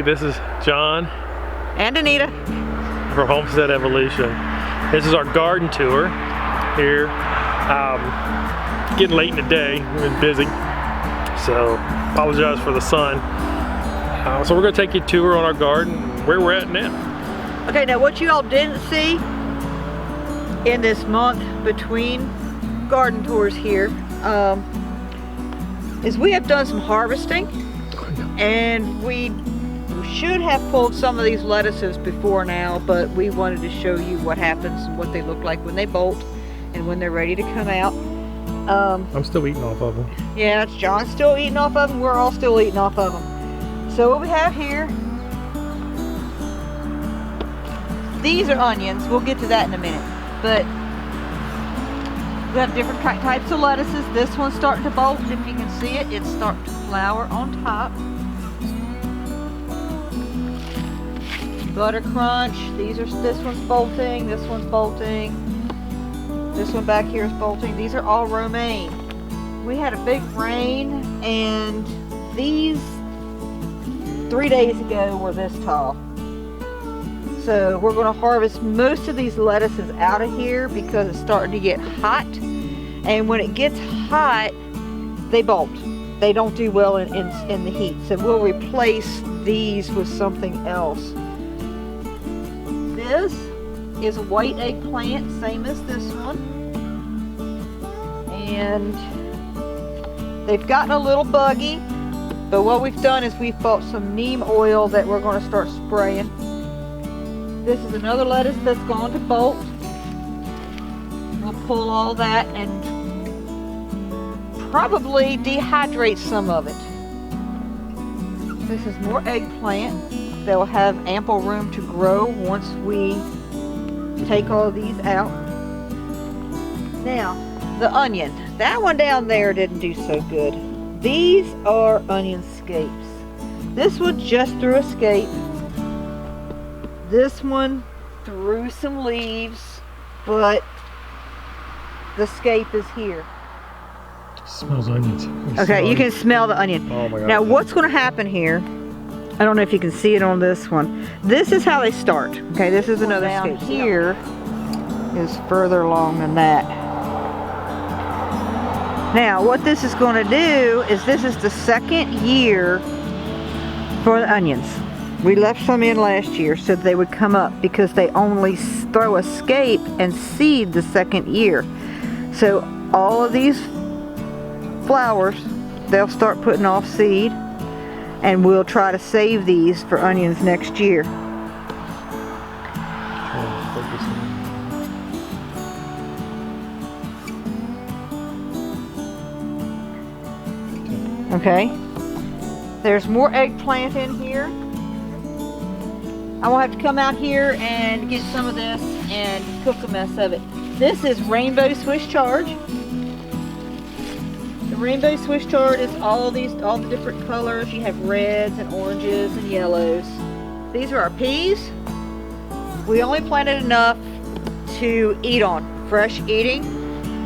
this is John and Anita from Homestead Evolution. This is our garden tour here. Getting late in the day, we've been busy, so apologize for the sun. So we're going to take you a tour on our garden, where we're at now. Okay, now what you all didn't see in this month between garden tours here is we have done some harvesting, and we should have pulled some of these lettuces before now, but we wanted to show you what happens and what they look like when they bolt and when they're ready to come out. I'm still eating off of them. Yeah, John's still eating off of them. We're all still eating off of them. So what we have here, these are onions. We'll get to that in a minute. But we have different types of lettuces. This one's starting to bolt. If you can see it, it's starting to flower on top. Butter Crunch. This one's bolting. This one's bolting. This one back here is bolting. These are all romaine. We had a big rain, and these 3 days ago were this tall. So we're going to harvest most of these lettuces out of here because it's starting to get hot. And when it gets hot, they bolt. They don't do well in the heat. So we'll replace these with something else. This is a white eggplant, same as this one. And they've gotten a little buggy, but what we've done is we've bought some neem oil that we're going to start spraying. This is another lettuce that's going to bolt. We'll pull all that and probably dehydrate some of it. This is more eggplant. They'll have ample room to grow once we take all of these out. Now, the onion. That one down there didn't do so good. These are onion scapes. This one just threw a scape. This one threw some leaves, but the scape is here. Smells onions. Okay, you can smell the onion. Oh my God. Now what's going to happen here, I don't know if you can see it on this one. This is how they start. Okay, this is another scape. Here is further along than that. Now what this is going to do is this is the second year for the onions. We left some in last year so they would come up because they only throw a scape and seed the second year. So all of these flowers, they'll start putting off seed, and we'll try to save these for onions next year. Okay, there's more eggplant in here. I will have to come out here and get some of this and cook a mess of it. This is rainbow Swiss chard. The rainbow Swiss chard is all the different colors. You have reds and oranges and yellows. These are our peas. We only planted enough to eat on, fresh eating.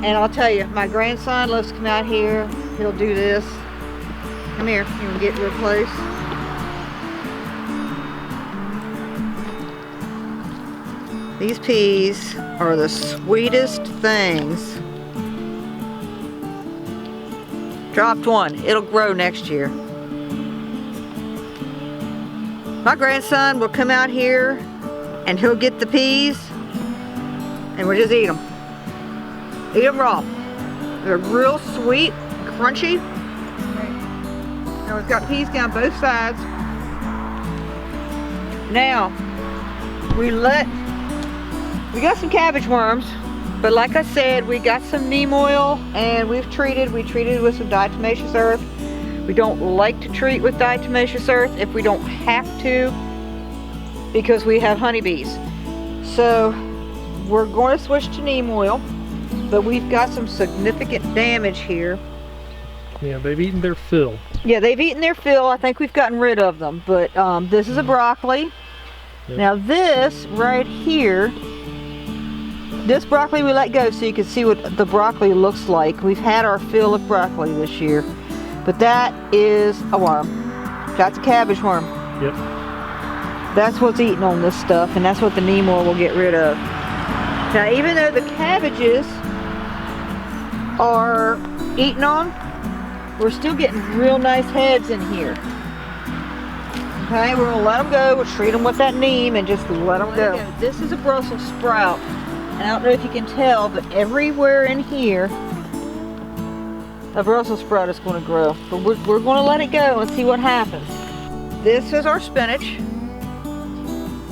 And I'll tell you, my grandson loves to come out here. He'll do this. Come here, you can get real close. These peas are the sweetest things. Dropped one. It'll grow next year. My grandson will come out here and he'll get the peas and we'll just eat them. Eat them raw. They're real sweet, crunchy. Now we've got peas down both sides. Now, we got some cabbage worms, but like I said, we got some neem oil and we treated with some diatomaceous earth. We don't like to treat with diatomaceous earth if we don't have to, because we have honeybees. So we're going to switch to neem oil, but we've got some significant damage here. Yeah, they've eaten their fill. Yeah, they've eaten their fill. I think we've gotten rid of them, but this is a broccoli. Yep. Now this right here, this broccoli we let go so you can see what the broccoli looks like. We've had our fill of broccoli this year, but that is a worm. That's a cabbage worm. Yep. That's what's eating on this stuff, and that's what the neem oil will get rid of. Now, even though the cabbages are eating on, we're still getting real nice heads in here. Okay, we're gonna let them go. We'll treat them with that neem and just let them go. This is a Brussels sprout, and I don't know if you can tell, but everywhere in here, a Brussels sprout is going to grow. But we're going to let it go and see what happens. This is our spinach,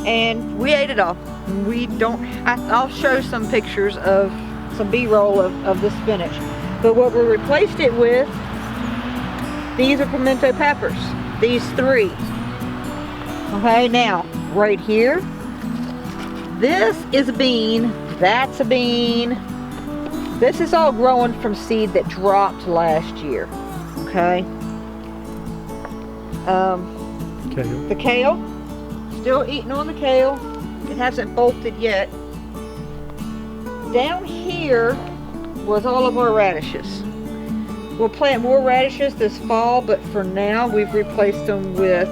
and we ate it all. We don't. I'll show some pictures of some B-roll of the spinach. But what we replaced it with, these are pimento peppers. These 3. Okay, now, right here, this is a bean, that's a bean. This is all growing from seed that dropped last year, okay? Kale. The kale, still eating on the kale. It hasn't bolted yet. Down here was all of our radishes. We'll plant more radishes this fall, but for now, we've replaced them with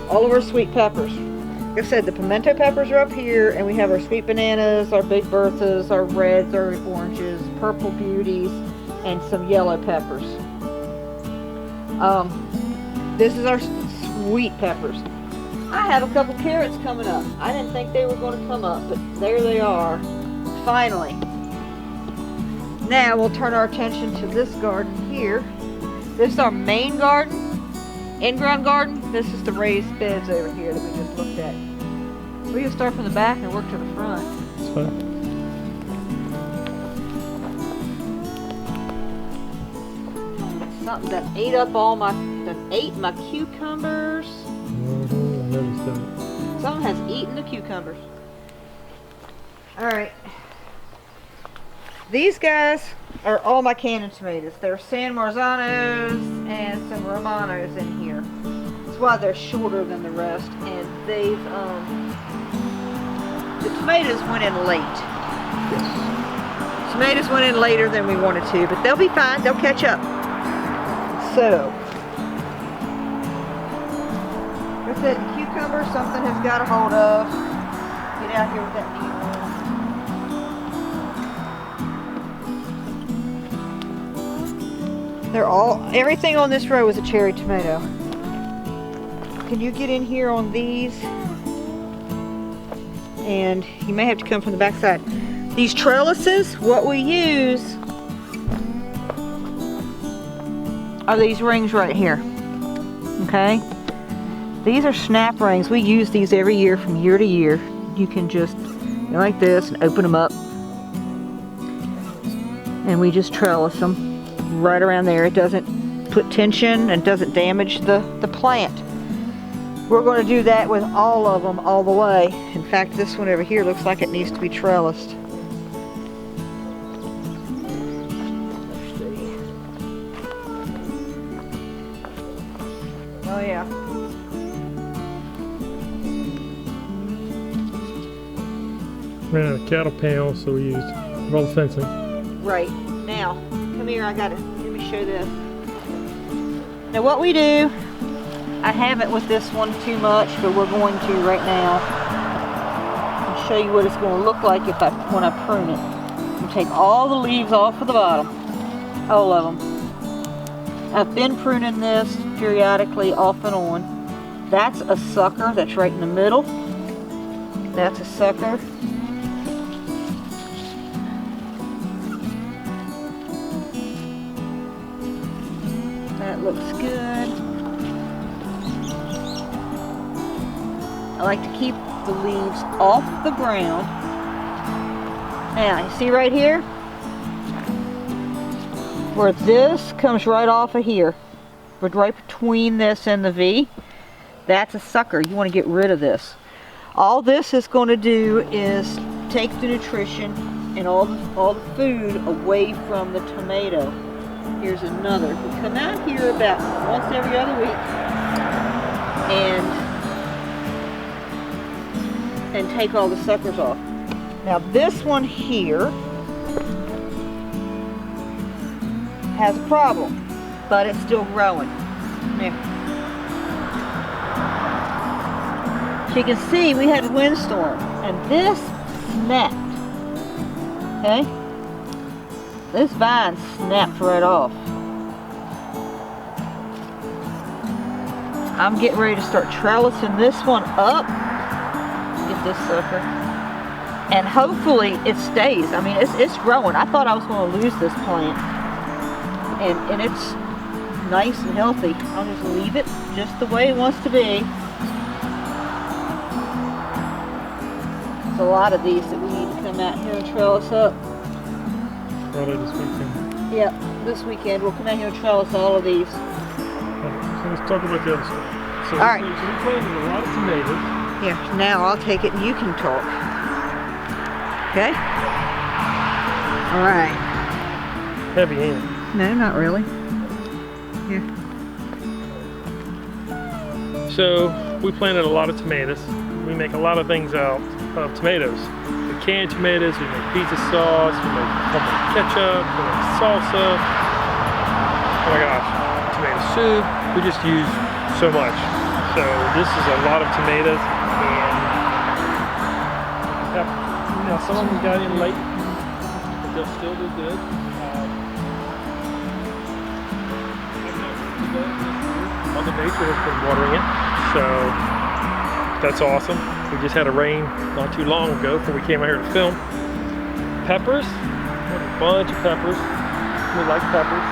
all of our sweet peppers. Like I said, the pimento peppers are up here, and we have our sweet bananas, our big Berthas, our reds, our oranges, purple beauties, and some yellow peppers. This is our sweet peppers. I have a couple carrots coming up. I didn't think they were going to come up, but there they are, finally. Now we'll turn our attention to this garden here. This is our main garden. In-ground garden. This is the raised beds over here that we just looked at. We can start from the back and work to the front. That's fine. Something that ate up all my cucumbers. I noticed that. Something has eaten the cucumbers. All right. These guys are all my cannon tomatoes. They're San Marzanos and some Romanos in here. That's why they're shorter than the rest. And they've, the tomatoes went in late. Yes. Tomatoes went in later than we wanted to, but they'll be fine. They'll catch up. So, like I said, the cucumber, something has got a hold of. Get out here with that neem oil. They're all, everything on this row is a cherry tomato. Can you get in here on these? And you may have to come from the back side. These trellises, what we use are these rings right here. Okay? These are snap rings. We use these every year from year to year. You can just go like this and open them up. And we just trellis them right around there. It doesn't put tension and doesn't damage the plant. We're going to do that with all of them all the way. In fact, this one over here looks like it needs to be trellised. Let's see. Oh yeah. Ran out of cattle panels, so we used roll fencing. Right. Now, come here, let me show this. Now what we do, I haven't with this one too much, but we're going to right now. I'll show you what it's going to look like when I prune it. You take all the leaves off of the bottom, all of them. I've been pruning this periodically off and on. That's a sucker that's right in the middle. That's a sucker. That looks good. I like to keep the leaves off the ground. Now, you see right here? Where this comes right off of here. Right between this and the V. That's a sucker. You want to get rid of this. All this is going to do is take the nutrition and all the food away from the tomato. Here's another. We come out here about once every other week and take all the suckers off. Now this one here has a problem, but it's still growing. Now, So you can see we had a windstorm, and this snapped. Okay? This vine snapped right off. I'm getting ready to start trellising this one up. Get this sucker. And hopefully it stays. I mean, it's growing. I thought I was going to lose this plant. And it's nice and healthy. I'll just leave it just the way it wants to be. There's a lot of these that we need to come out here and trellis up. Probably this weekend. Yep, this weekend we'll come out here and trellis all of these. So let's talk about the other stuff. So all right. We planted a lot of tomatoes. Here, now I'll take it and you can talk. Okay? All right. Heavy hand. No, not really. Here. So we planted a lot of tomatoes. We make a lot of things out of tomatoes. We can tomatoes, we make pizza sauce, we make homemade ketchup, we make salsa. Oh my gosh, tomato soup. We just use so much. So this is a lot of tomatoes, and now some of them got in late, but they'll still do good. Mother Nature has been watering it, so that's awesome. We just had a rain not too long ago before we came out here to film. Peppers, a bunch of peppers. We like peppers.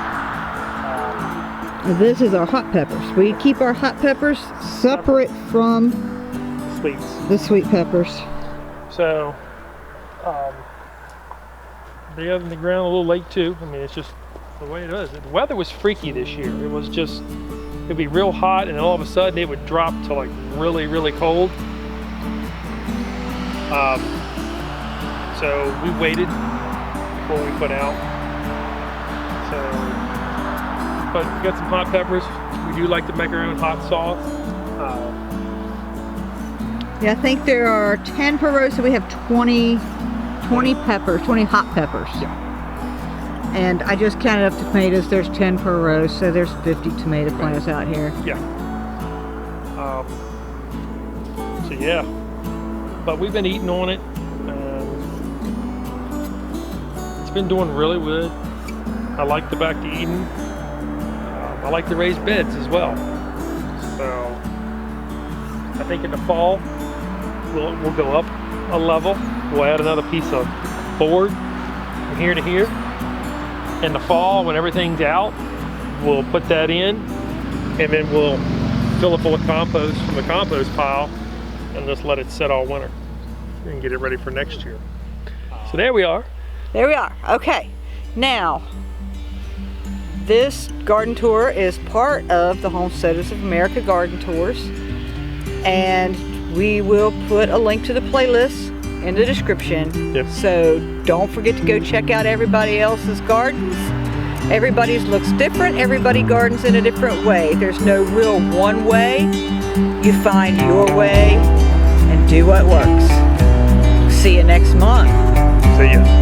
This is our hot peppers. We keep our hot peppers separate from Sweets. the sweet peppers. So they got in the ground a little late too. I mean, it's just the way it is. The weather was freaky this year. It was just, it'd be real hot and then all of a sudden it would drop to like really, really cold. So we waited before we put out. So, but we got some hot peppers. We do like to make our own hot sauce. Yeah, I think there are 10 per row, so we have 20 peppers, 20 hot peppers. Yeah. And I just counted up the tomatoes. There's 10 per row, so there's 50 tomato plants out here. Yeah. So yeah, but we've been eating on it. It's been doing really good. I like the back to Eden. I like the raised beds as well. So I think in the fall we'll go up a level. We'll add another piece of board from here to here. In the fall, when everything's out, we'll put that in, and then we'll fill it full of compost from the compost pile and just let it set all winter and get it ready for next year. So there we are. There we are. Okay. Now, this garden tour is part of the Homesteaders of America garden tours, and we will put a link to the playlist in the description. Yep. So don't forget to go check out everybody else's gardens. Everybody's looks different. Everybody gardens in a different way. There's no real one way. You find your way and do what works. See you next month. See ya.